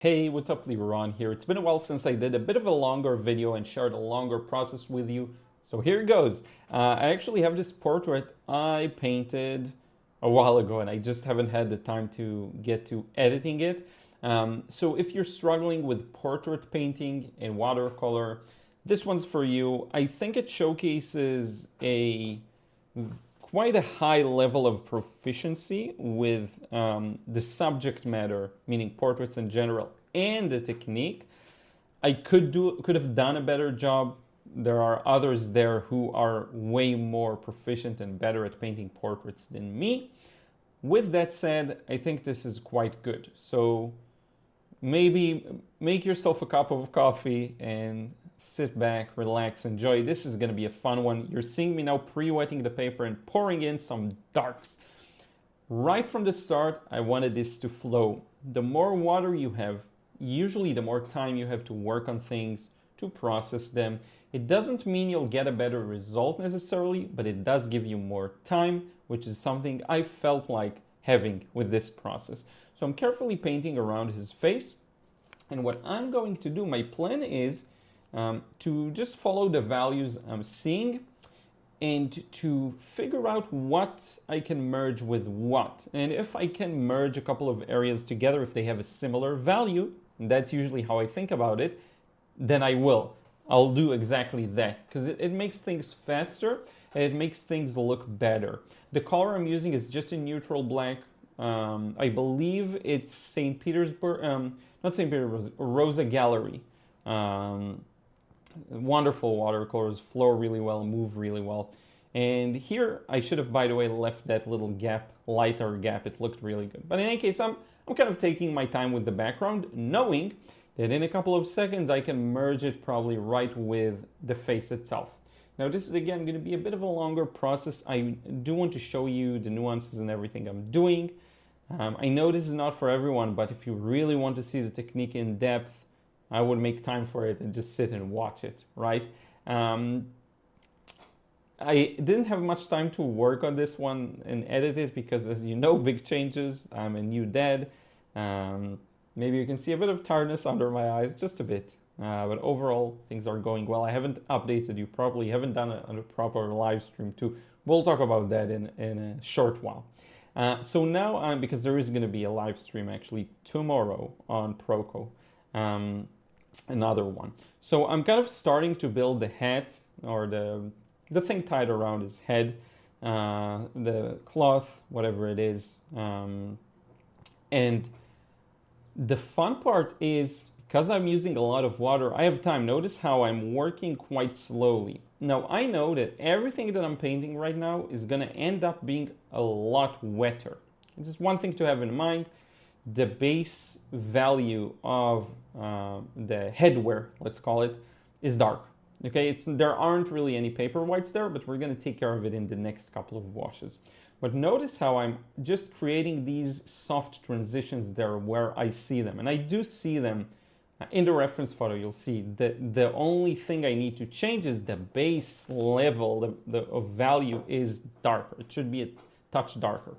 Hey, what's up, Liron here. It's been a while since I did a bit of a longer video and shared a longer process with you. So here it goes. I actually have this portrait I painted a while ago and I just haven't had the time to get to editing it. So if you're struggling with portrait painting and watercolor, this one's for you. I think it showcases quite a high level of proficiency with the subject matter, meaning portraits in general, and the technique. I could have done a better job. There are others there who are way more proficient and better at painting portraits than me. With that said, I think this is quite good. So maybe make yourself a cup of coffee and sit back, relax, enjoy. This is going to be a fun one. You're seeing me now pre-wetting the paper and pouring in some darks. Right from the start, I wanted this to flow. The more water you have, usually the more time you have to work on things, to process them. It doesn't mean you'll get a better result necessarily, but it does give you more time, which is something I felt like having with this process. So I'm carefully painting around his face. And what I'm going to do, my plan is to just follow the values I'm seeing and to figure out what I can merge with what. And if I can merge a couple of areas together, if they have a similar value, and that's usually how I think about it, then I will. I'll do exactly that because it makes things faster and it makes things look better. The color I'm using is just a neutral black. I believe it's St. Petersburg, not St. Petersburg, Rosa Gallery. Wonderful watercolors, flow really well, move really well. And here I should have, by the way, left that little gap, lighter gap. It looked really good. But in any case, I'm kind of taking my time with the background, knowing that in a couple of seconds I can merge it probably right with the face itself. Now this is again going to be a bit of a longer process. I do want to show you the nuances and everything I'm doing. I know this is not for everyone, but if you really want to see the technique in depth, I would make time for it and just sit and watch it, right? I didn't have much time to work on this one and edit it because, as you know, big changes. I'm a new dad. Maybe you can see a bit of tiredness under my eyes, just a bit. But overall, things are going well. I haven't updated you properly, haven't done a proper live stream too. We'll talk about that in a short while. So now, because there is going to be a live stream actually tomorrow on Proco. Another one. So I'm kind of starting to build the hat or the thing tied around his head, the cloth, whatever it is. And the fun part is because I'm using a lot of water, I have time. Notice how I'm working quite slowly. Now I know that everything that I'm painting right now is going to end up being a lot wetter. This is one thing to have in mind. The base value of the headwear, let's call it, is dark. Okay, there aren't really any paper whites there, but we're going to take care of it in the next couple of washes. But notice how I'm just creating these soft transitions there where I see them. And I do see them in the reference photo. You'll see that the only thing I need to change is the base level of value is darker. It should be a touch darker.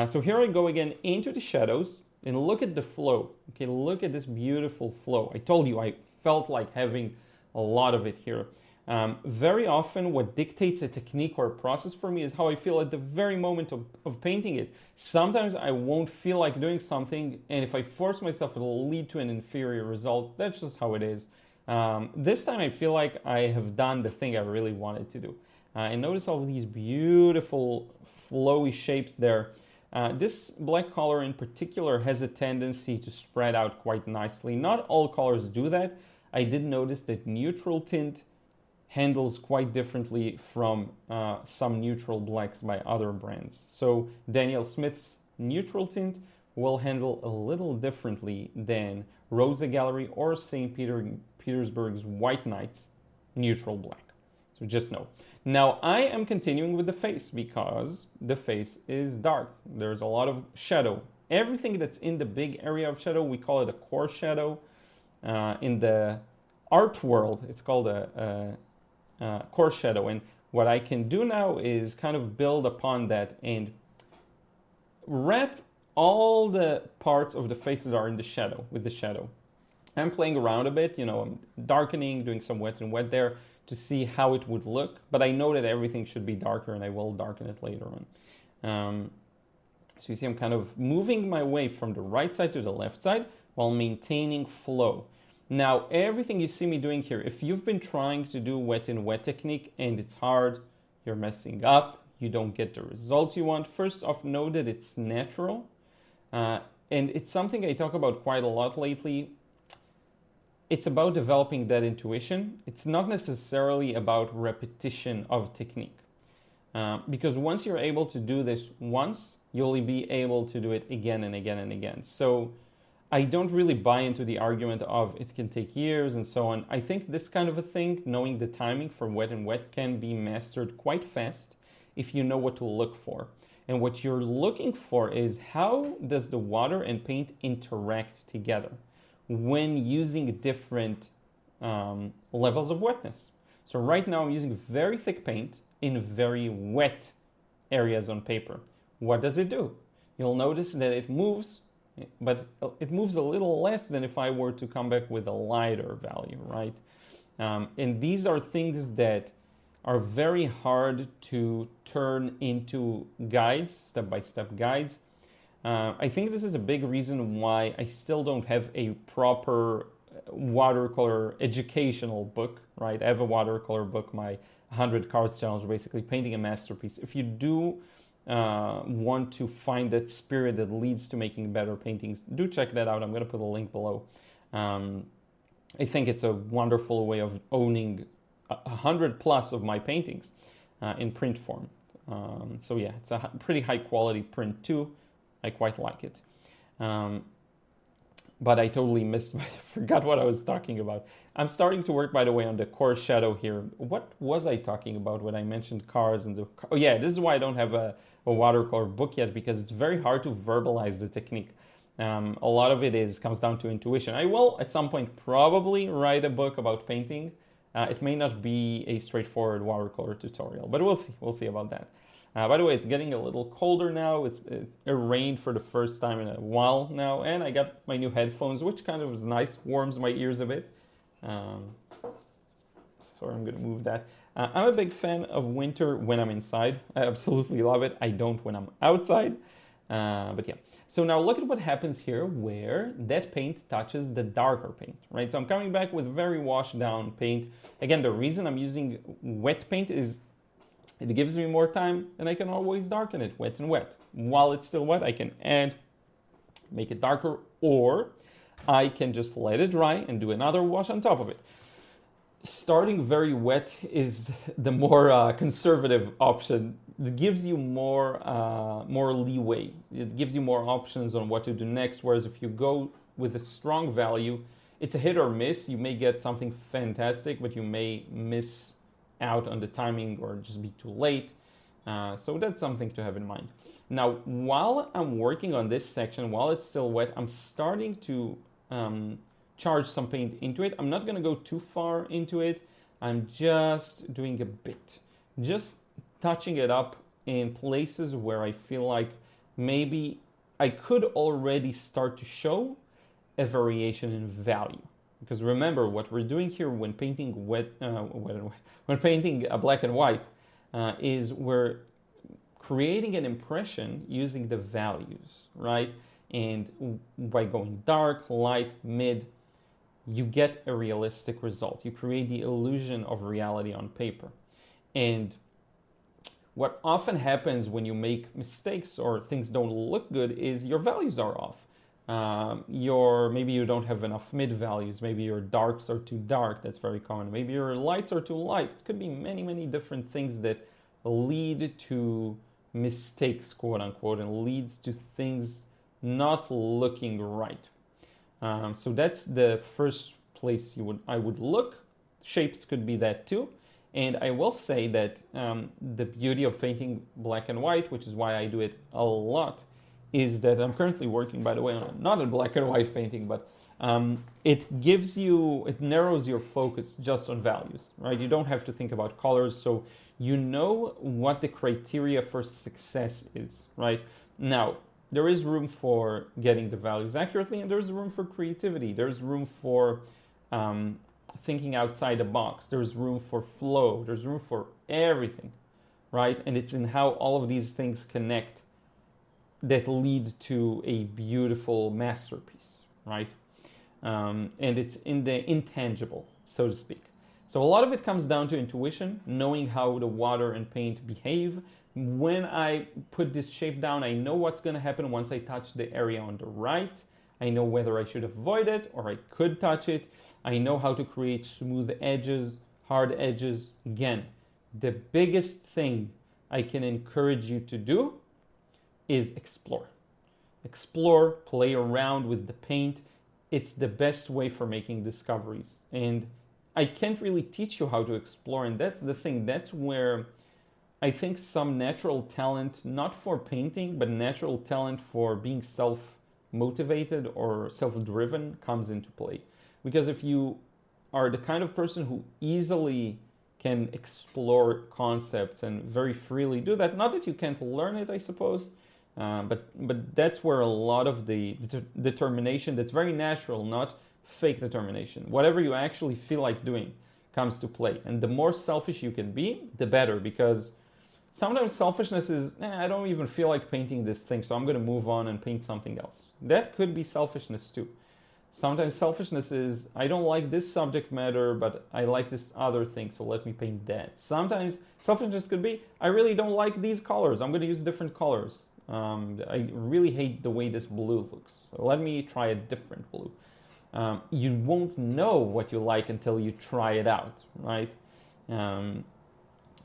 So here I go again into the shadows. And look at the flow. Okay, look at this beautiful flow. I told you I felt like having a lot of it here. Very often what dictates a technique or a process for me is how I feel at the very moment of painting it. Sometimes I won't feel like doing something, and if I force myself, it'll lead to an inferior result. That's just how it is. This time I feel like I have done the thing I really wanted to do. And notice all these beautiful flowy shapes there. This black color in particular has a tendency to spread out quite nicely. Not all colors do that. I did notice that neutral tint handles quite differently from some neutral blacks by other brands. So Daniel Smith's neutral tint will handle a little differently than Rosa Gallery or St. Petersburg's White Knight's neutral black. So just know. Now I am continuing with the face because the face is dark. There's a lot of shadow. Everything that's in the big area of shadow, we call it a core shadow. In the art world, it's called a core shadow. And what I can do now is kind of build upon that and wrap all the parts of the faces are in the shadow, with the shadow. I'm playing around a bit, you know, I'm darkening, doing some wet and wet there to see how it would look, but I know that everything should be darker and I will darken it later on. So you see I'm kind of moving my way from the right side to the left side while maintaining flow. Now, everything you see me doing here, if you've been trying to do wet and wet technique and it's hard, you're messing up, you don't get the results you want, first off, know that it's natural. And it's something I talk about quite a lot lately. It's about developing that intuition. It's not necessarily about repetition of technique. Because once you're able to do this once, you'll be able to do it again and again and again. So I don't really buy into the argument of it can take years and so on. I think this kind of a thing, knowing the timing for wet and wet, can be mastered quite fast if you know what to look for. And what you're looking for is how does the water and paint interact together when using different levels of wetness. So right now I'm using very thick paint in very wet areas on paper. What does it do? You'll notice that it moves, but it moves a little less than if I were to come back with a lighter value, right? And these are things that are very hard to turn into guides, step-by-step guides. I think this is a big reason why I still don't have a proper watercolor educational book, right? I have a watercolor book, my 100 Cards Challenge, basically painting a masterpiece. If you do want to find that spirit that leads to making better paintings, do check that out. I'm going to put a link below. I think it's a wonderful way of owning 100 plus of my paintings in print form. So yeah, it's a pretty high quality print too. I quite like it. But I totally missed, I forgot what I was talking about. I'm starting to work, by the way, on the core shadow here. What was I talking about when I mentioned cars and oh yeah, this is why I don't have a watercolor book yet, because it's very hard to verbalize the technique. A lot of it comes down to intuition. I will at some point probably write a book about painting. It may not be a straightforward watercolor tutorial, but we'll see about that. By the way, it's getting a little colder now. It rained for the first time in a while now, and I got my new headphones, which kind of is nice, warms my ears a bit. Sorry, I'm gonna move that. I'm a big fan of winter when I'm inside. I absolutely love it. I don't when I'm outside, but yeah. So now look at what happens here where that paint touches the darker paint, right? So I'm coming back with very washed down paint. Again, the reason I'm using wet paint is it gives me more time and I can always darken it wet and wet. While it's still wet, I can add, make it darker, or I can just let it dry and do another wash on top of it. Starting very wet is the more conservative option. It gives you more leeway. It gives you more options on what to do next. Whereas if you go with a strong value, it's a hit or miss. You may get something fantastic, but you may miss out on the timing or just be too late. So that's something to have in mind. Now, while I'm working on this section, while it's still wet, I'm starting to charge some paint into it. I'm not gonna go too far into it. I'm just doing a bit, just touching it up in places where I feel like maybe I could already start to show a variation in value. Because remember, what we're doing here when painting when painting a black and white is we're creating an impression using the values, right? And by going dark, light, mid, you get a realistic result. You create the illusion of reality on paper. And what often happens when you make mistakes or things don't look good is your values are off. Maybe you don't have enough mid values. Maybe your darks are too dark. That's very common. Maybe your lights are too light. It could be many, many different things that lead to mistakes, quote unquote, and leads to things not looking right. So that's the first place I would look. Shapes could be that too. And I will say that the beauty of painting black and white, which is why I do it a lot, is that I'm currently working, by the way, on not a black and white painting, but it narrows your focus just on values, right? You don't have to think about colors, so you know what the criteria for success is, right? Now, there is room for getting the values accurately, and there's room for creativity. There's room for thinking outside the box. There's room for flow. There's room for everything, right? And it's in how all of these things connect that lead to a beautiful masterpiece, right? And it's in the intangible, so to speak. So a lot of it comes down to intuition, knowing how the water and paint behave. When I put this shape down, I know what's going to happen once I touch the area on the right. I know whether I should avoid it or I could touch it. I know how to create smooth edges, hard edges. Again, the biggest thing I can encourage you to do is explore. Explore, play around with the paint. It's the best way for making discoveries. And I can't really teach you how to explore, and that's the thing. That's where I think some natural talent, not for painting, but natural talent for being self-motivated or self-driven comes into play. Because if you are the kind of person who easily can explore concepts and very freely do that, not that you can't learn it, I suppose, but that's where a lot of the determination that's very natural, not fake determination, whatever you actually feel like doing comes to play. And the more selfish you can be, the better, because sometimes selfishness is, I don't even feel like painting this thing, so I'm going to move on and paint something else. That could be selfishness too. Sometimes selfishness is, I don't like this subject matter, but I like this other thing, so let me paint that. Sometimes selfishness could be, I really don't like these colors, I'm going to use different colors. I really hate the way this blue looks, so let me try a different blue. You won't know what you like until you try it out, right? And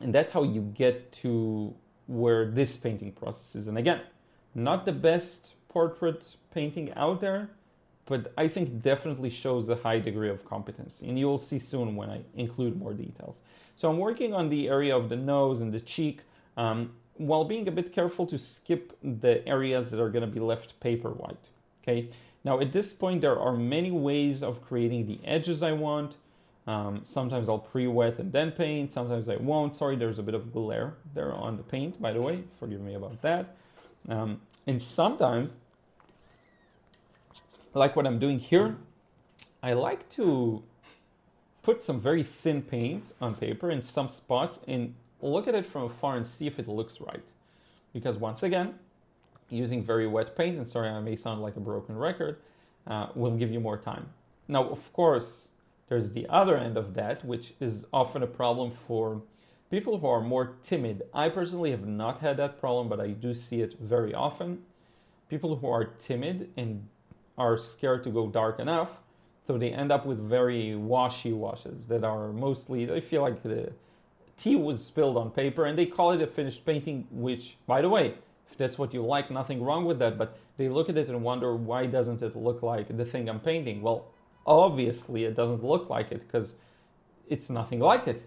that's how you get to where this painting process is. And again, not the best portrait painting out there, but I think definitely shows a high degree of competency. And you'll see soon when I include more details. So I'm working on the area of the nose and the cheek, while being a bit careful to skip the areas that are going to be left paper white. Okay. Now at this point, there are many ways of creating the edges I want. Sometimes I'll pre-wet and then paint. Sometimes I won't. Sorry, there's a bit of glare there on the paint, by the way. Forgive me about that. And sometimes, like what I'm doing here, I like to put some very thin paint on paper in some spots and look at it from afar and see if it looks right. Because once again, using very wet paint, and sorry, I may sound like a broken record, will give you more time. Now, of course, there's the other end of that, which is often a problem for people who are more timid. I personally have not had that problem, but I do see it very often. People who are timid and are scared to go dark enough, so they end up with very washy washes that are mostly, they feel like the tea was spilled on paper, and they call it a finished painting, which, by the way, if that's what you like, nothing wrong with that, but they look at it and wonder, why doesn't it look like the thing I'm painting? Well, obviously it doesn't look like it because it's nothing like it,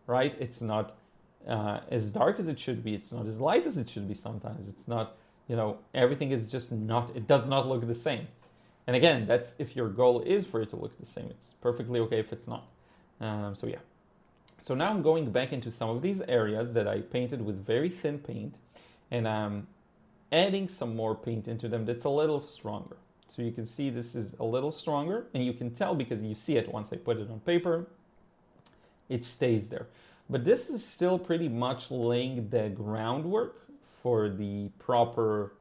right? It's not as dark as it should be. It's not as light as it should be sometimes. It's not, everything is just not, it does not look the same. And again, that's if your goal is for it to look the same. It's perfectly okay if it's not. So yeah. So now I'm going back into some of these areas that I painted with very thin paint, and I'm adding some more paint into them that's a little stronger. So you can see this is a little stronger, and you can tell because you see it once I put it on paper, it stays there. But this is still pretty much laying the groundwork for the proper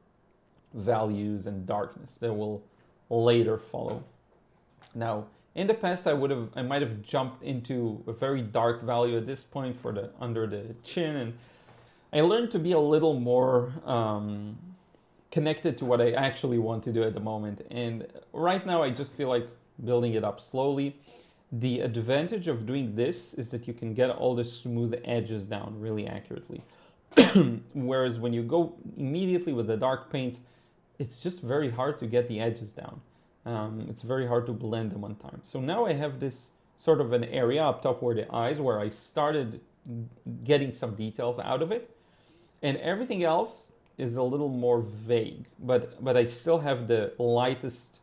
values and darkness that will later follow. Now, in the past, I might have jumped into a very dark value at this point for the under the chin, and I learned to be a little more connected to what I actually want to do at the moment. And right now, I just feel like building it up slowly. The advantage of doing this is that you can get all the smooth edges down really accurately. Whereas when you go immediately with the dark paints, it's just very hard to get the edges down. It's very hard to blend them on time. So now I have this sort of an area up top where the eyes, where I started getting some details out of it. And everything else is a little more vague, but I still have the lightest,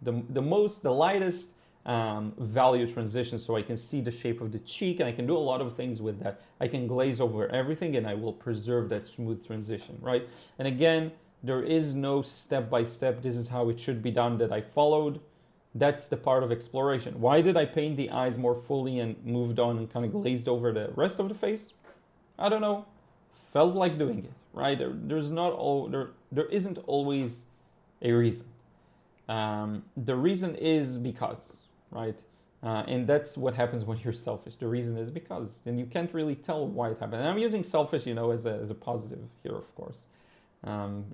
the lightest value transition, so I can see the shape of the cheek, and I can do a lot of things with that. I can glaze over everything and I will preserve that smooth transition, right? And again, There is no step-by-step, this is how it should be done that I followed. That's the part of exploration. Why did I paint the eyes more fully and moved on and kind of glazed over the rest of the face? I don't know. Felt like doing it, right? There isn't always a reason. The reason is because, right? And that's what happens when you're selfish. The reason is because, and you can't really tell why it happened. And I'm using selfish, as a positive here, of course.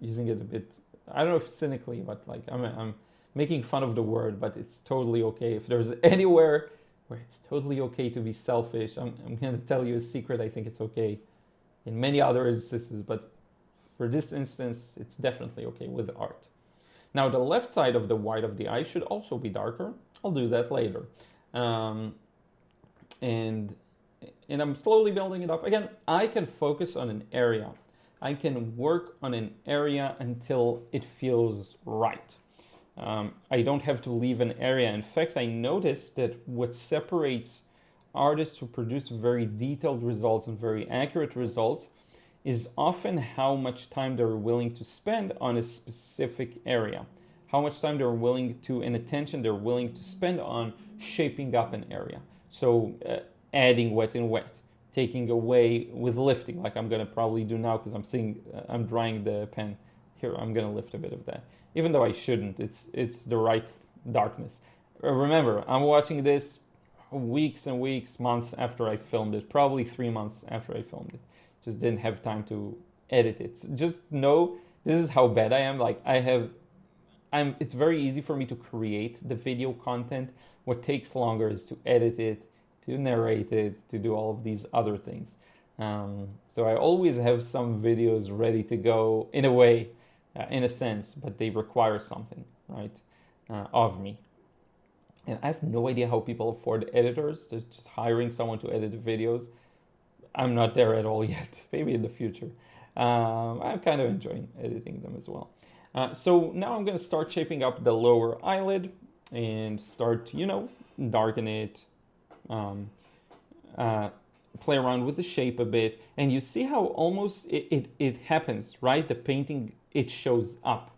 Using it a bit, I don't know if cynically, but like I'm making fun of the word, but it's totally okay. If there's anywhere where it's totally okay to be selfish, I'm going to tell you a secret. I think it's okay in many other instances, but for this instance, it's definitely okay with art. Now, the left side of the white of the eye should also be darker. I'll do that later. And I'm slowly building it up. Again, I can focus on an area. I can work on an area until it feels right. I don't have to leave an area. In fact, I noticed that what separates artists who produce very detailed results and very accurate results is often how much time they're willing to spend on a specific area. How much time they're willing to, and attention they're willing to spend on shaping up an area. So adding wet and wet, taking away with lifting, like I'm gonna probably do now because I'm drying the pen. Here, I'm gonna lift a bit of that. Even though I shouldn't, it's the right darkness. Remember, I'm watching this weeks and weeks, months after I filmed it, probably 3 months after I filmed it. Just didn't have time to edit it. So just know this is how bad I am. Like it's very easy for me to create the video content. What takes longer is to edit it, to narrate it, to do all of these other things. So I always have some videos ready to go in a way, in a sense, but they require something, right, of me. And I have no idea how people afford editors. They're just hiring someone to edit the videos. I'm not there at all yet. Maybe in the future. I'm kind of enjoying editing them as well. So now I'm going to start shaping up the lower eyelid and start, darken it, play around with the shape a bit. And you see how almost it happens, right? The painting, it shows up,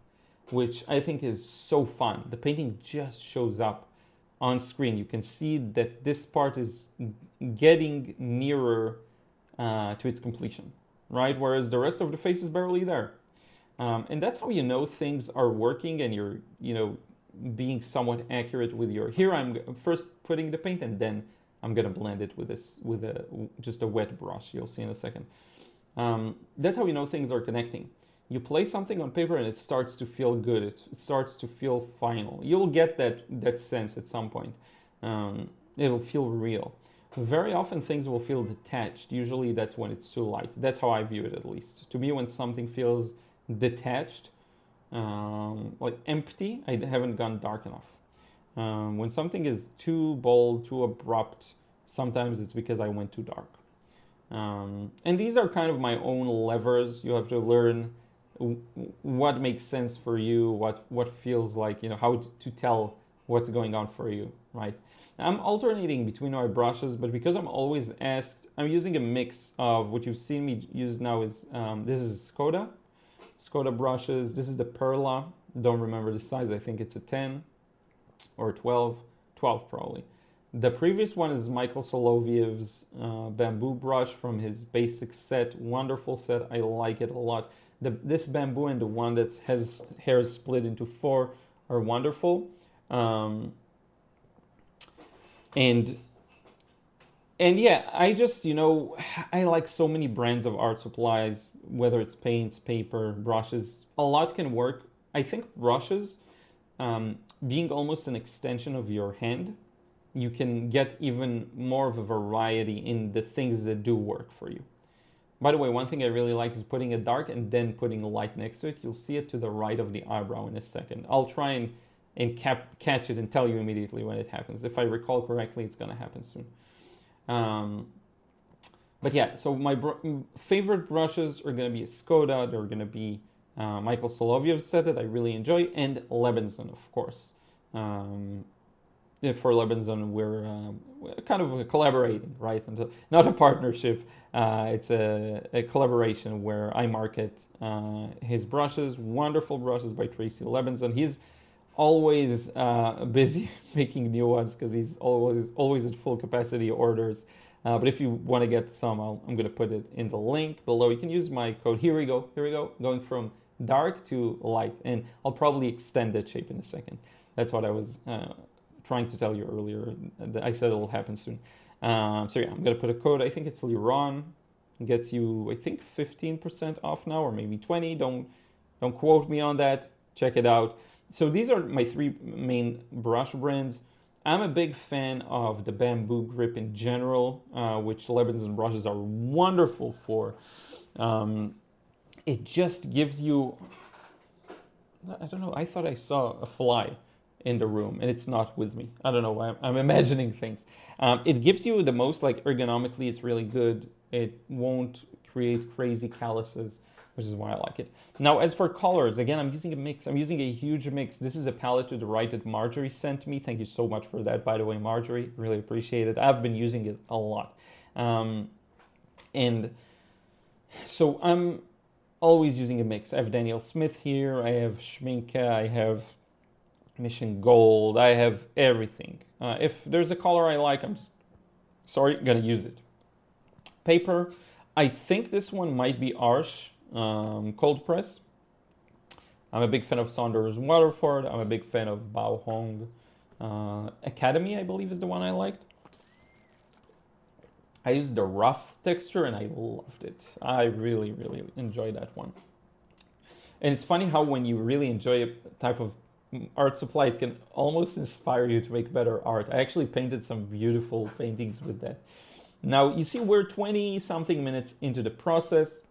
which I think is so fun. The painting just shows up on screen. You can see that this part is getting nearer to its completion, right? Whereas the rest of the face is barely there. And that's how you know things are working and you're, being somewhat accurate with your... Here I'm first putting the paint and then I'm gonna blend it with just a wet brush. You'll see in a second. That's how you know things are connecting. You place something on paper and it starts to feel good. It starts to feel final. You'll get that sense at some point. It'll feel real. Very often things will feel detached. Usually that's when it's too light. That's how I view it, at least. To me, when something feels detached, like empty, I haven't gone dark enough. When something is too bold, too abrupt, sometimes it's because I went too dark. And these are kind of my own levers. You have to learn what makes sense for you, what feels like, how to tell what's going on for you, right? I'm alternating between my brushes, but because I'm always asked, I'm using a mix of what you've seen me use now is, this is Skoda brushes. This is the Perla. Don't remember the size. I think it's a 10 or 12 probably. The previous one is Michael Soloviev's bamboo brush from his basic set. Wonderful set. I like it a lot. This bamboo and the one that has hairs split into 4 are wonderful. And yeah, I just, I like so many brands of art supplies, whether it's paints, paper, brushes. A lot can work. I think brushes, being almost an extension of your hand, you can get even more of a variety in the things that do work for you. By the way, one thing I really like is putting a dark and then putting a light next to it. You'll see it to the right of the eyebrow in a second. I'll try and catch it and tell you immediately when it happens. If I recall correctly, it's going to happen soon. But yeah, so my favorite brushes are going to be a Skoda. They're going to be Michael Soloviev's set that I really enjoy, and Lebenson, of course. for Lebanson, we're kind of collaborating, right? And so, not a partnership. It's a collaboration where I market his brushes, wonderful brushes by Tracy Lebanson. He's always busy making new ones because he's always at full capacity orders. But if you want to get some, I'm going to put it in the link below. You can use my code. Here we go. Going from dark to light. And I'll probably extend that shape in a second. That's what I was trying to tell you earlier. I said it'll happen soon. So yeah, I'm going to put a code. I think it's Liron. Gets you, I think, 15% off now, or maybe 20. Don't quote me on that. Check it out. So these are my three main brush brands. I'm a big fan of the bamboo grip in general, which Lebanson brushes are wonderful for. It just gives you, I don't know, I thought I saw a fly in the room and it's not with me. I don't know why I'm imagining things. It gives you the most, like, ergonomically, it's really good. It won't create crazy calluses, which is why I like it. Now, as for colors, again, I'm using a mix. I'm using a huge mix. This is a palette to the right that Marjorie sent me. Thank you so much for that, by the way, Marjorie. Really appreciate it. I've been using it a lot. And so I'm always using a mix. I have Daniel Smith here. I have Schminke. I have Mission Gold. I have everything. If there's a color I like, I'm just, gonna use it. Paper. I think this one might be Arch. Cold press. I'm a big fan of Saunders Waterford. I'm a big fan of Bao Hong. Academy, I believe, is the one I liked. I used the rough texture and I loved it. I really, really enjoyed that one. And it's funny how when you really enjoy a type of art supply, it can almost inspire you to make better art. I actually painted some beautiful paintings with that. Now, you see, we're 20-something minutes into the process.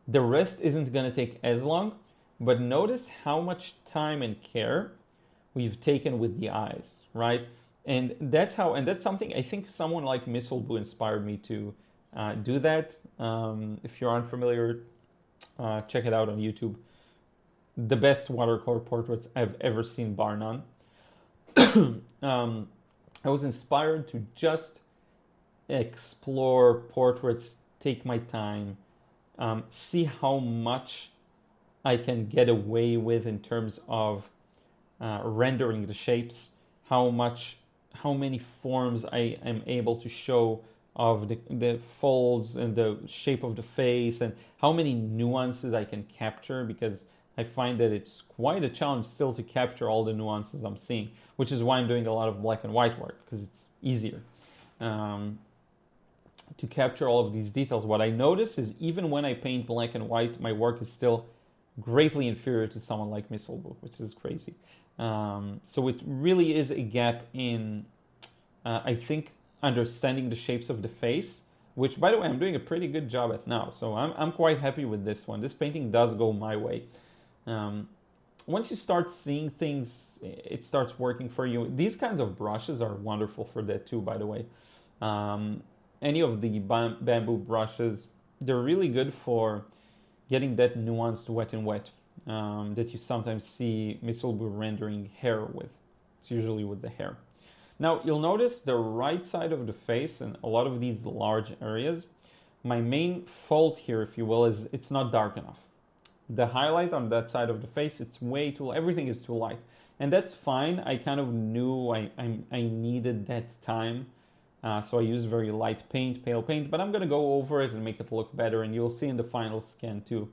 The rest isn't going to take as long, but notice how much time and care we've taken with the eyes, right? And that's something I think someone like Miss Olbu inspired me to do that. If you're unfamiliar, check it out on YouTube. The best watercolor portraits I've ever seen, bar none. I was inspired to just explore portraits, take my time, see how much I can get away with in terms of rendering the shapes, how many forms I am able to show of the folds and the shape of the face, and how many nuances I can capture, because I find that it's quite a challenge still to capture all the nuances I'm seeing, which is why I'm doing a lot of black and white work, because it's easier to capture all of these details. What I notice is even when I paint black and white, my work is still greatly inferior to someone like Miss Olbu, which is crazy. So it really is a gap in, I think, understanding the shapes of the face, which, by the way, I'm doing a pretty good job at now. So I'm quite happy with this one. This painting does go my way. Once you start seeing things, it starts working for you. These kinds of brushes are wonderful for that too, by the way. Any of the bamboo brushes, they're really good for getting that nuanced wet and wet that you sometimes see Miss Olbu rendering hair with. It's usually with the hair. Now, you'll notice the right side of the face and a lot of these large areas. My main fault here, if you will, is it's not dark enough. The highlight on that side of the face, it's way too, everything is too light. And that's fine. I kind of knew I needed that time. So I use very light paint, pale paint, but I'm going to go over it and make it look better. And you'll see in the final scan too.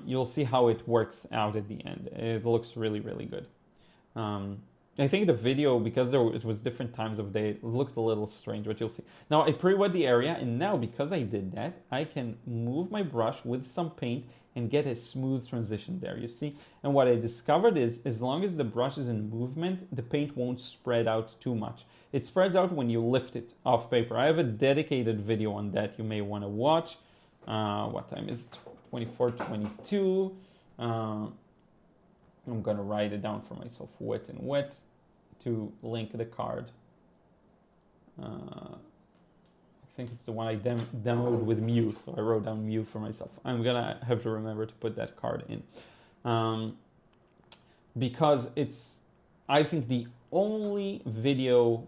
You'll see how it works out at the end. It looks really, really good. I think the video, because it was different times of day, it looked a little strange, but you'll see. Now I pre-wet the area, and now because I did that, I can move my brush with some paint and get a smooth transition there, you see? And what I discovered is, as long as the brush is in movement, the paint won't spread out too much. It spreads out when you lift it off paper. I have a dedicated video on that you may want to watch. What time is it? 24:22. I'm gonna write it down for myself, wet and wet, to link the card. I think it's the one I demoed with Mew, so I wrote down Mew for myself. I'm gonna have to remember to put that card in. Because I think, the only video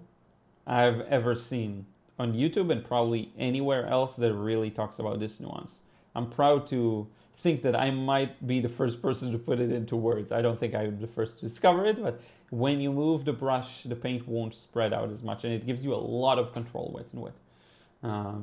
I've ever seen on YouTube and probably anywhere else that really talks about this nuance. I'm proud to think that I might be the first person to put it into words. I don't think I'm the first to discover it, but when you move the brush, the paint won't spread out as much, and it gives you a lot of control wet and wet.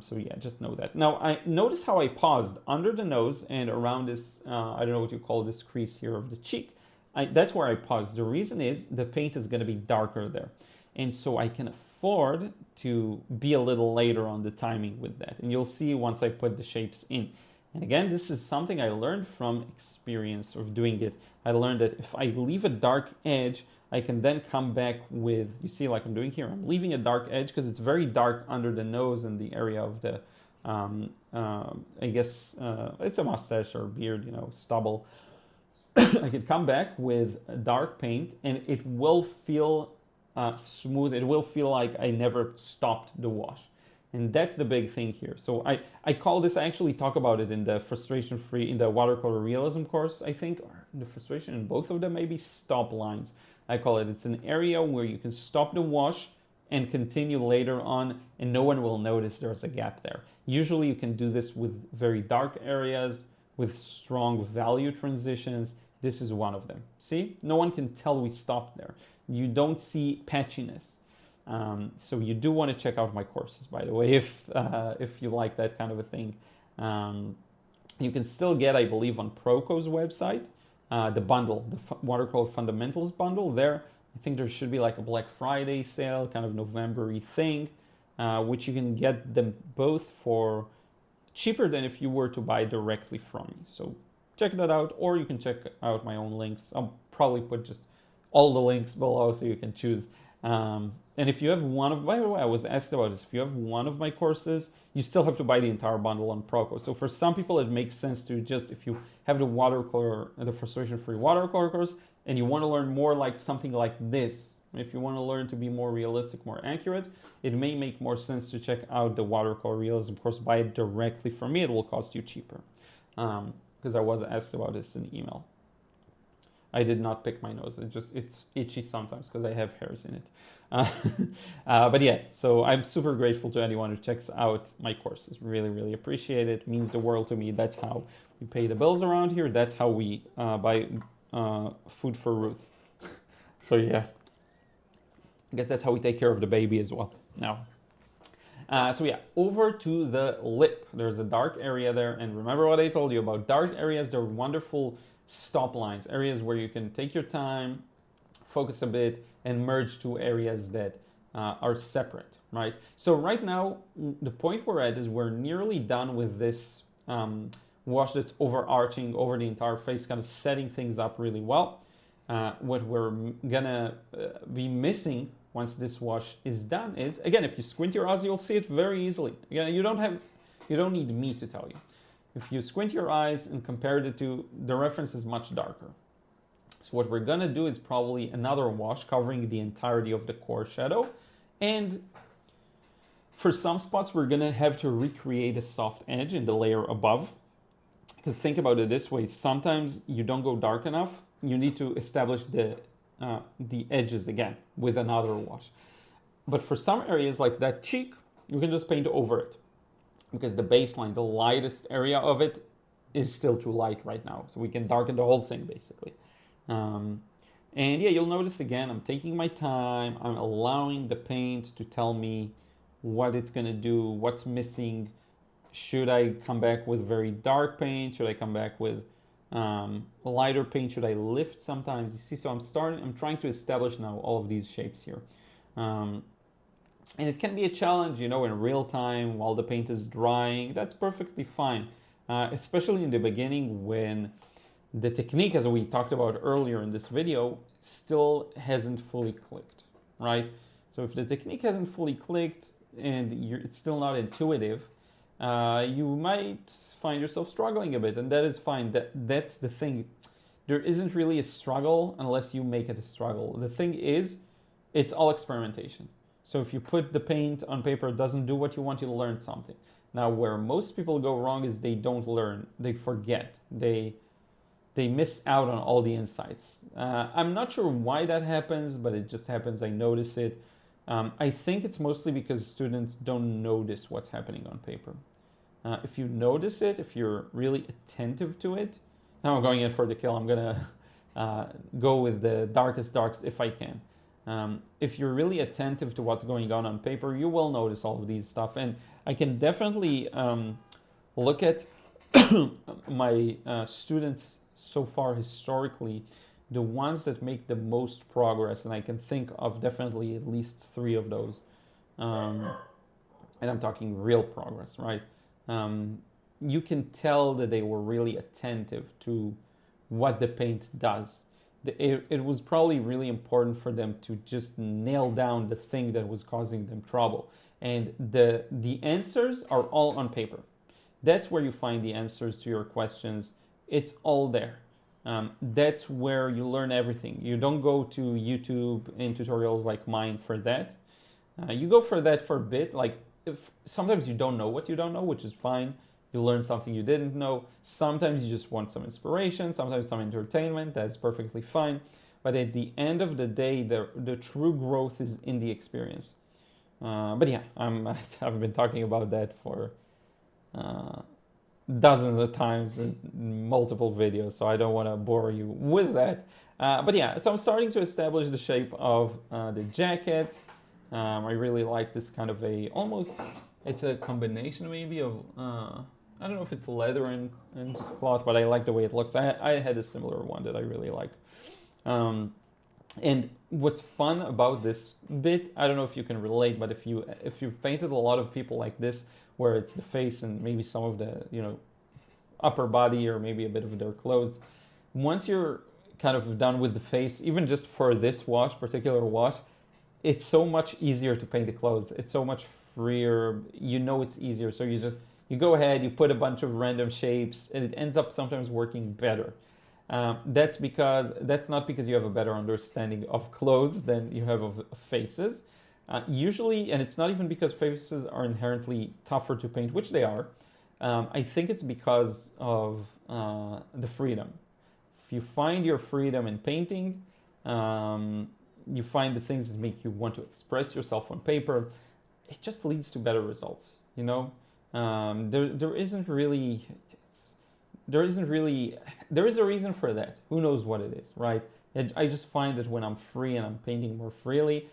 So yeah, just know that. Now, I notice how I paused under the nose and around this, I don't know what you call this crease here of the cheek. That's where I paused. The reason is the paint is going to be darker there. And so I can afford to be a little later on the timing with that. And you'll see once I put the shapes in. And again, this is something I learned from experience of doing it. I learned that if I leave a dark edge, I can then come back with, you see like I'm doing here, I'm leaving a dark edge because it's very dark under the nose and the area of the, I guess it's a mustache or beard, you know, stubble. I could come back with a dark paint and it will feel smooth. It will feel like I never stopped the wash. And that's the big thing here. So I call this, I actually talk about it in the frustration-free, in the watercolor realism course, I think, or the frustration in both of them, maybe stop lines. I call it, it's an area where you can stop the wash and continue later on and no one will notice there's a gap there. Usually you can do this with very dark areas, with strong value transitions. This is one of them. See, no one can tell we stopped there. You don't see patchiness. So you do want to check out my courses, by the way, if you like that kind of a thing. You can still get, I believe, on Proco's website, the bundle, the Watercolor Fundamentals bundle. There, I think there should be like a Black Friday sale, kind of November-y thing, which you can get them both for cheaper than if you were to buy directly from me. So check that out, or you can check out my own links. I'll probably put just all the links below so you can choose. And if you have one of, by the way, I was asked about this, if you have one of my courses, you still have to buy the entire bundle on Proco. So for some people, it makes sense to just, if you have the watercolor, the frustration-free watercolor course, and you want to learn more like something like this, if you want to learn to be more realistic, more accurate, it may make more sense to check out the watercolor realism course, buy it directly from me. It will cost you cheaper. Because I was asked about this in email. I did not pick my nose. It's itchy sometimes because I have hairs in it. But yeah, so I'm super grateful to anyone who checks out my courses. Really, really appreciate it. It means the world to me. That's how we pay the bills around here. That's how we buy food for Ruth. So yeah, I guess that's how we take care of the baby as well now. So yeah, over to the lip. There's a dark area there. And remember what I told you about dark areas. They're wonderful stop lines, areas where you can take your time, focus a bit, and merge two areas that are separate, right? So right now, the point we're at is we're nearly done with this wash that's overarching over the entire face, kind of setting things up really well. What we're gonna be missing once this wash is done is, again, if you squint your eyes, you'll see it very easily. Again, you don't need me to tell you. If you squint your eyes and compare the two, the reference is much darker. So what we're gonna do is probably another wash covering the entirety of the core shadow. And for some spots, we're gonna have to recreate a soft edge in the layer above. Because think about it this way, sometimes you don't go dark enough, you need to establish the edges again with another wash. But for some areas like that cheek, you can just paint over it. Because the baseline, the lightest area of it, is still too light right now. So we can darken the whole thing, basically. And yeah, you'll notice again, I'm taking my time. I'm allowing the paint to tell me what it's going to do, what's missing. Should I come back with very dark paint? Should I come back with lighter paint? Should I lift sometimes? You see, so I'm trying to establish now all of these shapes here. And it can be a challenge, you know, in real time while the paint is drying. That's perfectly fine, especially in the beginning when the technique, as we talked about earlier in this video, still hasn't fully clicked, right? So if the technique hasn't fully clicked and it's still not intuitive, you might find yourself struggling a bit, and that is fine. That's the thing. There isn't really a struggle unless you make it a struggle. The thing is, it's all experimentation. So if you put the paint on paper, it doesn't do what you want, you'll learn something. Now, where most people go wrong is they don't learn, they forget. They they miss out on all the insights. I'm not sure why that happens, but it just happens. I notice it. I think it's mostly because students don't notice what's happening on paper. If you notice it, if you're really attentive to it, now I'm going in for the kill. I'm gonna go with the darkest darks if I can. If you're really attentive to what's going on paper, you will notice all of these stuff. And I can definitely look at my students so far historically, the ones that make the most progress, and I can think of definitely at least 3 of those. And I'm talking real progress, right? You can tell that they were really attentive to what the paint does. It was probably really important for them to just nail down the thing that was causing them trouble. And the answers are all on paper. That's where you find the answers to your questions. It's all there. That's where you learn everything. You don't go to YouTube in tutorials like mine for that. You go for that for a bit. Like if sometimes you don't know what you don't know, which is fine. You learn something you didn't know. Sometimes you just want some inspiration, sometimes some entertainment. That's perfectly fine. But at the end of the day, the true growth is in the experience. But yeah, I've been talking about that for dozens of times in multiple videos, so I don't want to bore you with that. But yeah, so I'm starting to establish the shape of the jacket. I really like this kind of it's a combination maybe of, I don't know if it's leather and just cloth, but I like the way it looks. I had a similar one that I really like. And what's fun about this bit, I don't know if you can relate, but if you've painted a lot of people like this, where it's the face and maybe some of the, upper body or maybe a bit of their clothes, once you're kind of done with the face, even just for this particular wash, it's so much easier to paint the clothes. It's so much freer. It's easier. So you go ahead, you put a bunch of random shapes, and it ends up sometimes working better. That's not because you have a better understanding of clothes than you have of faces. Usually, and it's not even because faces are inherently tougher to paint, which they are. I think it's because of the freedom. If you find your freedom in painting, you find the things that make you want to express yourself on paper, it just leads to better results. There is a reason for that. Who knows what it is, right? I just find that when I'm free and I'm painting more freely,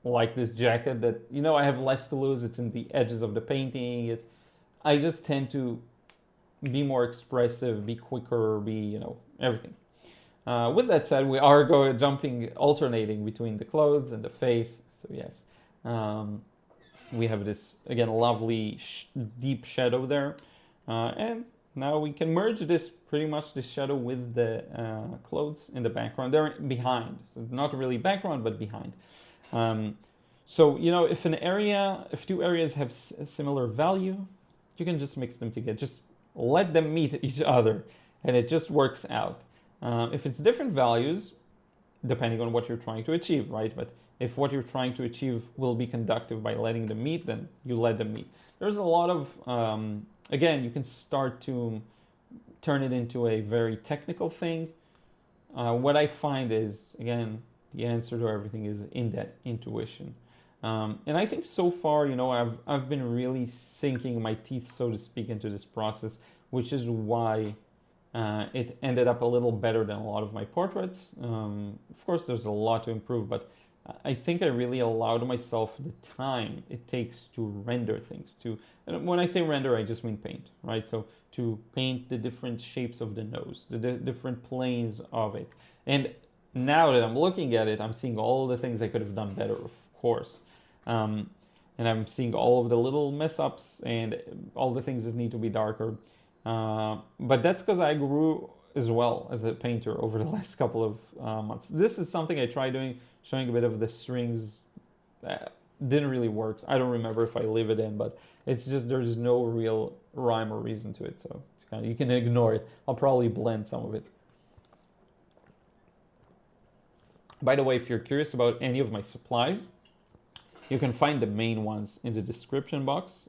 like this jacket that, I have less to lose. It's in the edges of the painting. I just tend to be more expressive, be quicker, everything. With that said, we are alternating between the clothes and the face. So yes, we have this, again, lovely deep shadow there. And now we can merge pretty much the shadow with the clothes in the background. They're behind, so not really background, but behind. So, if 2 areas have similar value, you can just mix them together. Just let them meet each other, and it just works out. If it's different values, depending on what you're trying to achieve, right? But if what you're trying to achieve will be conductive by letting them meet, then you let them meet. There's a lot of, again, you can start to turn it into a very technical thing. What I find is, again, the answer to everything is in that intuition. And I think so far, I've been really sinking my teeth, so to speak, into this process, which is why it ended up a little better than a lot of my portraits. Of course, there's a lot to improve, but I think I really allowed myself the time it takes to render things. And when I say render, I just mean paint, right? So to paint the different shapes of the nose, the different planes of it. And now that I'm looking at it, I'm seeing all the things I could have done better, of course. And I'm seeing all of the little mess ups and all the things that need to be darker. But that's because I grew as well as a painter over the last couple of months. This is something I tried doing, showing a bit of the strings. Didn't really work. I don't remember if I leave it in, but it's just there's no real rhyme or reason to it. So it's you can ignore it. I'll probably blend some of it. By the way, if you're curious about any of my supplies, you can find the main ones in the description box.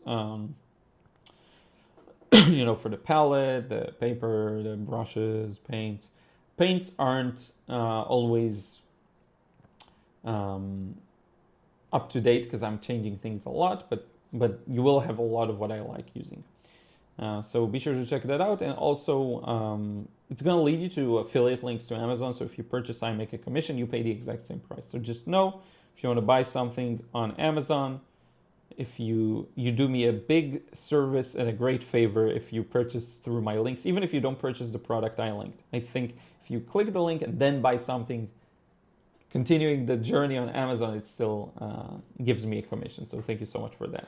you know, for the palette, the paper, the brushes, paints. Paints aren't always up to date because I'm changing things a lot, but you will have a lot of what I like using. So be sure to check that out. And also, it's going to lead you to affiliate links to Amazon. So if you purchase, I make a commission, you pay the exact same price. So just know, if you want to buy something on Amazon, if you do me a big service and a great favor if you purchase through my links, even if you don't purchase the product I linked. I think if you click the link and then buy something, continuing the journey on Amazon, it still gives me a commission. So thank you so much for that.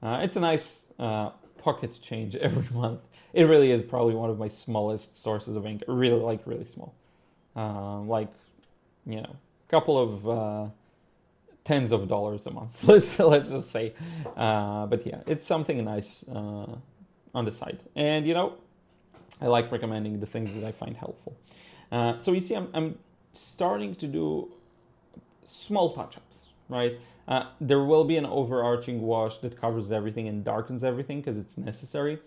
It's a nice pocket change every month. It really is probably one of my smallest sources of income. Really small. Like, you know, a couple of tens of dollars a month. Let's just say. But yeah, it's something nice on the side. And you know, I like recommending the things that I find helpful. So you see, I'm starting to do small touch-ups, right? There will be an overarching wash that covers everything and darkens everything because it's necessary.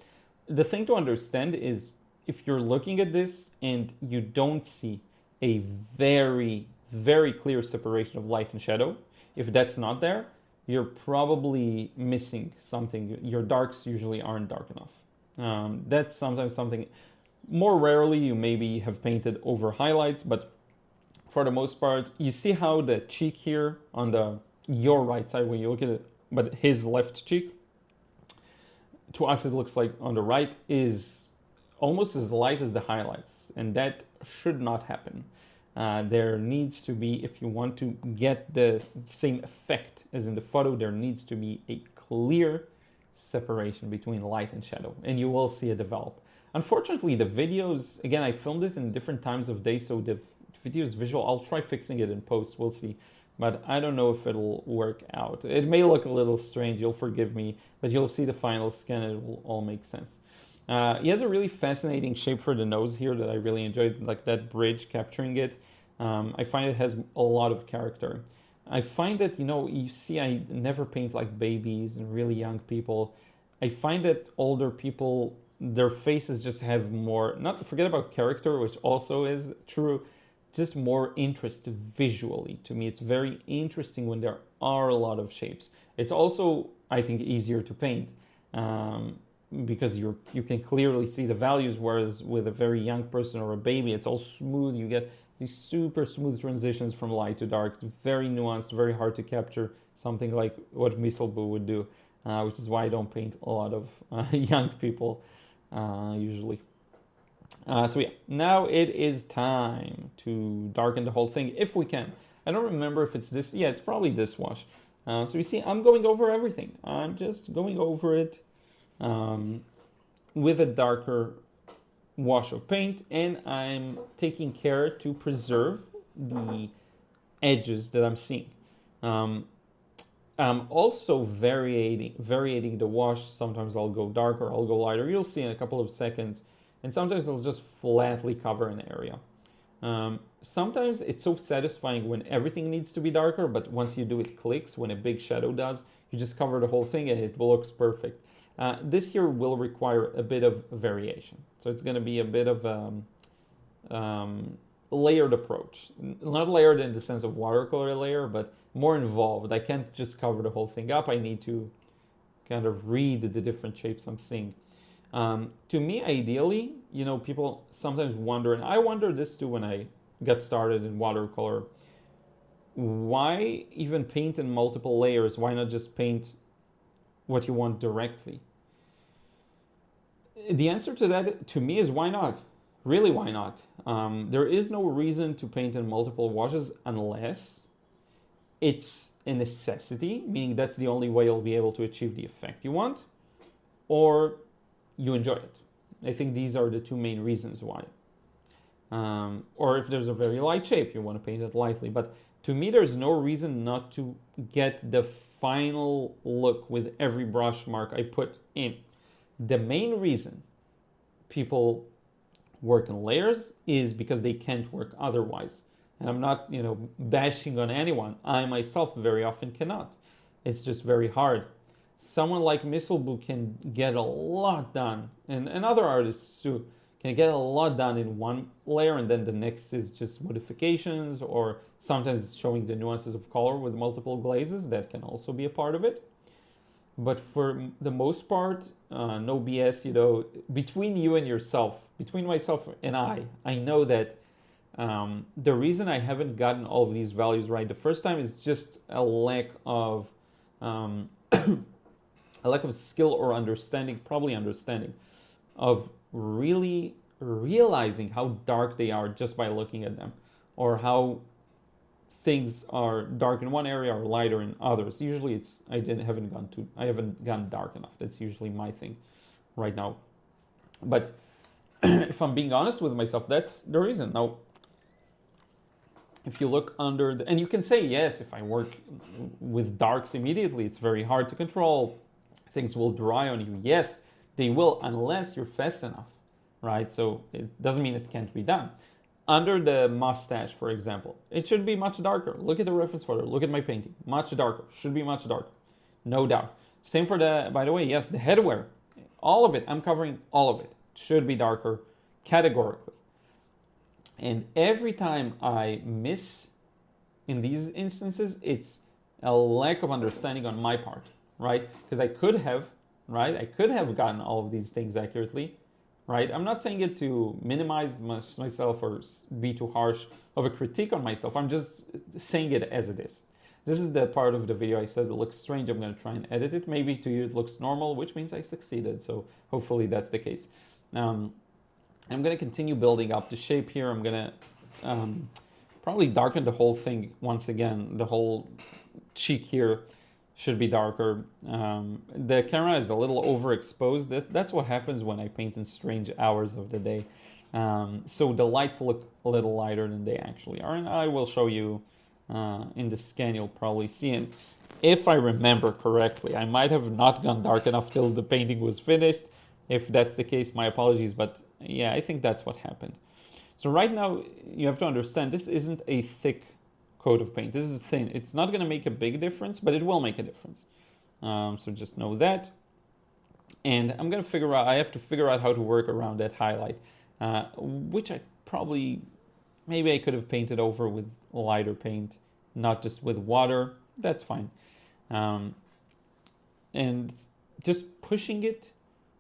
The thing to understand is if you're looking at this and you don't see a very, very clear separation of light and shadow, if that's not there, you're probably missing something. Your darks usually aren't dark enough. That's sometimes something, more rarely you maybe have painted over highlights, but for the most part, you see how the cheek here on your right side, when you look at it, but his left cheek, to us it looks like on the right, is almost as light as the highlights, and that should not happen. There needs to be, if you want to get the same effect as in the photo, there needs to be a clear separation between light and shadow, and you will see it develop. Unfortunately, the videos, again, I filmed it in different times of day, so the video is visual. I'll try fixing it in post, we'll see. But I don't know if it'll work out. It may look a little strange, you'll forgive me, but you'll see the final scan and it will all make sense. He has a really fascinating shape for the nose here that I really enjoyed, like that bridge capturing it. I find it has a lot of character. I find that, you know, you see I never paint like babies and really young people. I find that older people, their faces just have more, not forget about character, which also is true, just more interest visually. To me, it's very interesting when there are a lot of shapes. It's also, I think, easier to paint because you can clearly see the values, whereas with a very young person or a baby, it's all smooth. You get these super smooth transitions from light to dark. It's very nuanced, very hard to capture, something like what Misselbu would do, which is why I don't paint a lot of young people usually. So yeah, now it is time to darken the whole thing if we can. I don't remember if it's this. Yeah, it's probably this wash. So you see, I'm going over everything. I'm just going over it with a darker wash of paint, and I'm taking care to preserve the edges that I'm seeing. I'm also varying the wash. Sometimes I'll go darker, I'll go lighter. You'll see in a couple of seconds. And sometimes I'll just flatly cover an area. Sometimes it's so satisfying when everything needs to be darker, but once you do it clicks, when a big shadow does, you just cover the whole thing and it looks perfect. This here will require a bit of variation. So it's going to be a bit of a layered approach. Not layered in the sense of watercolor layer, but more involved. I can't just cover the whole thing up. I need to kind of read the different shapes I'm seeing. To me, ideally, you know, people sometimes wonder, and I wonder this too when I got started in watercolor, why even paint in multiple layers? Why not just paint what you want directly? The answer to that, to me, is why not? Really, why not? There is no reason to paint in multiple washes unless it's a necessity, meaning that's the only way you'll be able to achieve the effect you want, or you enjoy it. I think these are the two main reasons why. Or if there's a very light shape, you want to paint it lightly. But to me, there's no reason not to get the final look with every brush mark I put in. The main reason people work in layers is because they can't work otherwise. And I'm not, you know, bashing on anyone. I myself very often cannot. It's just very hard. someone like Misselbu can get a lot done, and other artists too can get a lot done in one layer, and then the next is just modifications, or sometimes showing the nuances of color with multiple glazes. That can also be a part of it. But for the most part, no BS, between you and yourself, between myself and I know that the reason I haven't gotten all of these values right the first time is just a lack of skill or understanding, probably understanding, of really realizing how dark they are just by looking at them, or how things are dark in one area or lighter in others. Usually I haven't gone dark enough. That's usually my thing right now. But if I'm being honest with myself, that's the reason. Now, if you look under and you can say, yes, if I work with darks immediately, it's very hard to control. Things will dry on you. Yes, they will, unless you're fast enough, right? So it doesn't mean it can't be done. Under the mustache, for example, it should be much darker. Look at the reference photo. Look at my painting. Much darker. Should be much darker. No doubt. Same for by the way, yes, the headwear. All of it. I'm covering all of it. Should be darker, categorically. And every time I miss in these instances, it's a lack of understanding on my part, right? Because I could have gotten all of these things accurately, right? I'm not saying it to minimize myself or be too harsh of a critique on myself. I'm just saying it as it is. This is the part of the video I said it looks strange. I'm going to try and edit it. Maybe to you it looks normal, which means I succeeded. So hopefully that's the case. I'm going to continue building up the shape here. I'm going to probably darken the whole thing once again. The whole cheek here should be darker. The camera is a little overexposed. That's what happens when I paint in strange hours of the day. So the lights look a little lighter than they actually are. And I will show you in the scan, you'll probably see it. If I remember correctly, I might have not gone dark enough till the painting was finished. If that's the case, my apologies. But yeah, I think that's what happened. So right now, you have to understand, this isn't a thick coat of paint. This is thin. It's not going to make a big difference, but it will make a difference. So just know that. And I'm going to I have to figure out how to work around that highlight, which maybe I could have painted over with lighter paint, not just with water. That's fine. And just pushing it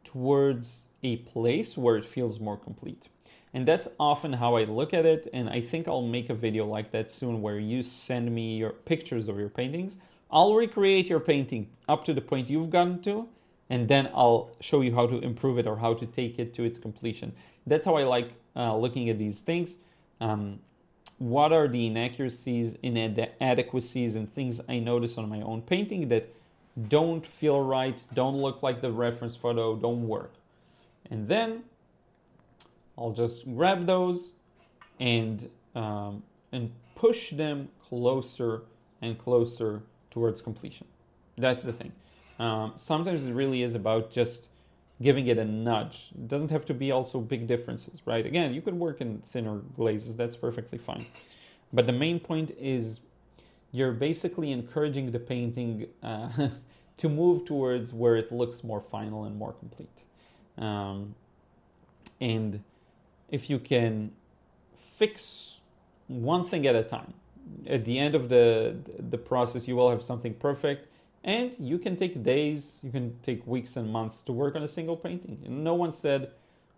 towards a place where it feels more complete. And that's often how I look at it, and I think I'll make a video like that soon where you send me your pictures of your paintings. I'll recreate your painting up to the point you've gotten to, and then I'll show you how to improve it or how to take it to its completion. That's how I like looking at these things. What are the inaccuracies, inadequacies, and things I notice on my own painting that don't feel right, don't look like the reference photo, don't work. And then I'll just grab those and push them closer and closer towards completion. That's the thing. Sometimes it really is about just giving it a nudge. It doesn't have to be also big differences, right? Again, you could work in thinner glazes. That's perfectly fine. But the main point is you're basically encouraging the painting to move towards where it looks more final and more complete. And if you can fix one thing at a time, at the end of the process, you will have something perfect. And you can take days, you can take weeks and months to work on a single painting. And no one said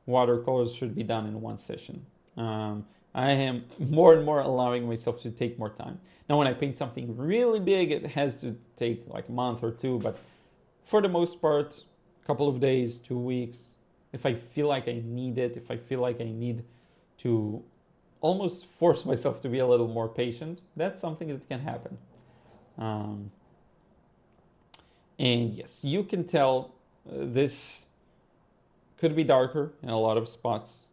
watercolors should be done in one session. I am more and more allowing myself to take more time. Now, when I paint something really big, it has to take like a month or two. But for the most part, a couple of days, 2 weeks. If I feel like I need it, if I feel like I need to almost force myself to be a little more patient, that's something that can happen. And yes, you can tell this could be darker in a lot of spots.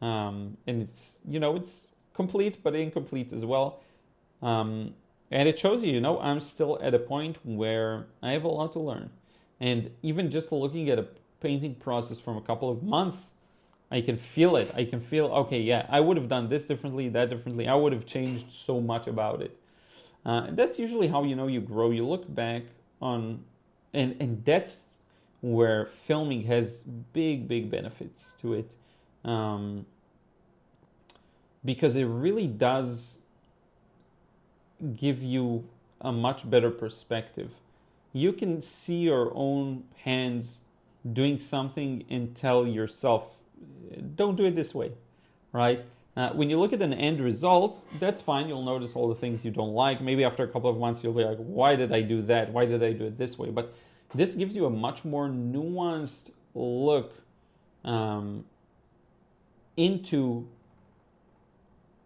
And it's, it's complete, but incomplete as well. And it shows you, I'm still at a point where I have a lot to learn. And even just looking at a painting process from a couple of months, I can feel it. I can feel, okay, yeah, I would have done this differently, that differently. I would have changed so much about it. And that's usually how you grow. You look back on and that's where filming has big benefits to it, because it really does give you a much better perspective. You can see your own hands doing something and tell yourself, don't do it this way, right? When you look at an end result, that's fine. You'll notice all the things you don't like. Maybe after a couple of months, you'll be like, why did I do that? Why did I do it this way? But this gives you a much more nuanced look into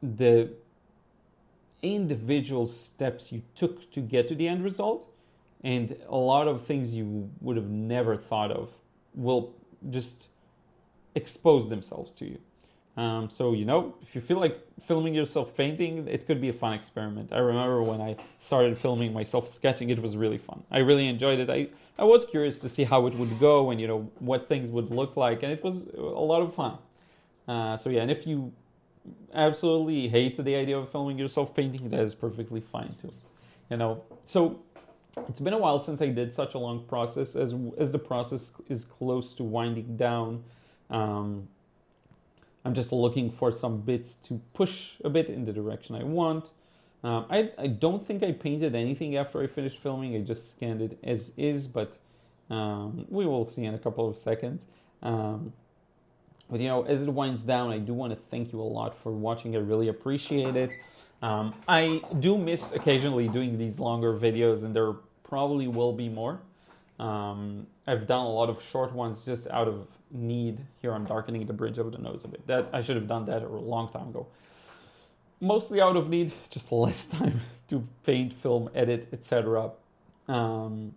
the individual steps you took to get to the end result, and a lot of things you would have never thought of will just expose themselves to you. So, you know, if you feel like filming yourself painting, it could be a fun experiment. I remember when I started filming myself sketching, it was really fun. I really enjoyed it. I was curious to see how it would go and, you know, what things would look like, and it was a lot of fun. So yeah, and if you absolutely hate the idea of filming yourself painting, that is perfectly fine too. You know, so it's been a while since I did such a long process. As the process is close to winding down, I'm just looking for some bits to push a bit in the direction I want. I don't think I painted anything after I finished filming. I just scanned it as is, but we will see in a couple of seconds. But, you know, as it winds down, I do want to thank you a lot for watching. I really appreciate it. I do miss occasionally doing these longer videos, and there probably will be more. I've done a lot of short ones just out of need. Here I'm darkening the bridge of the nose a bit. That I should have done that a long time ago. Mostly out of need, just less time to paint, film, edit, etc. And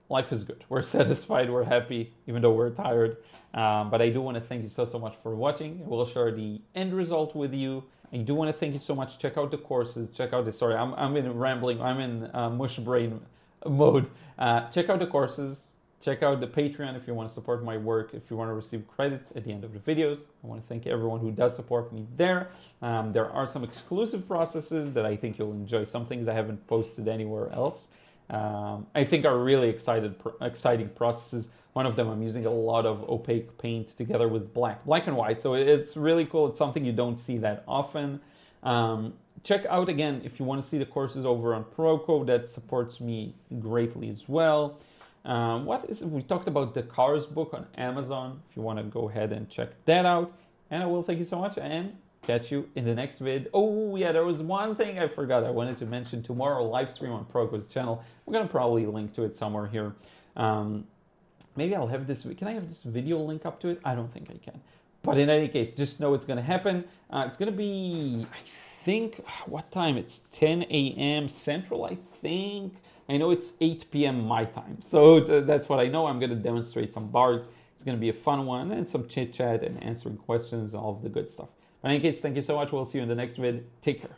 life is good. We're satisfied, we're happy, even though we're tired. But I do want to thank you so much for watching. I will share the end result with you. I do want to thank you so much. Check out the courses. Check out the, sorry, I'm in rambling. I'm in mush brain mode. Check out the courses. Check out the Patreon if you want to support my work, if you want to receive credits at the end of the videos. I want to thank everyone who does support me there. There are some exclusive processes that I think you'll enjoy. Some things I haven't posted anywhere else. I think are really exciting processes. One of them, I'm using a lot of opaque paint together with black and white. So it's really cool. It's something you don't see that often. Check out again, if you want to see the courses over on Proco, that supports me greatly as well. We talked about the Cars book on Amazon, if you want to go ahead and check that out. And I will thank you so much and catch you in the next vid. Oh yeah, there was one thing I forgot. I wanted to mention tomorrow live stream on Proco's channel. We're gonna probably link to it somewhere here. Maybe I'll have this. Can I have this video link up to it? I don't think I can. But in any case, just know it's gonna happen. It's gonna be, I think, what time? It's 10 a.m. Central, I think. I know it's 8 p.m. my time. So that's what I know. I'm gonna demonstrate some bards. It's gonna be a fun one and some chit chat and answering questions, all of the good stuff. But in any case, thank you so much. We'll see you in the next vid. Take care.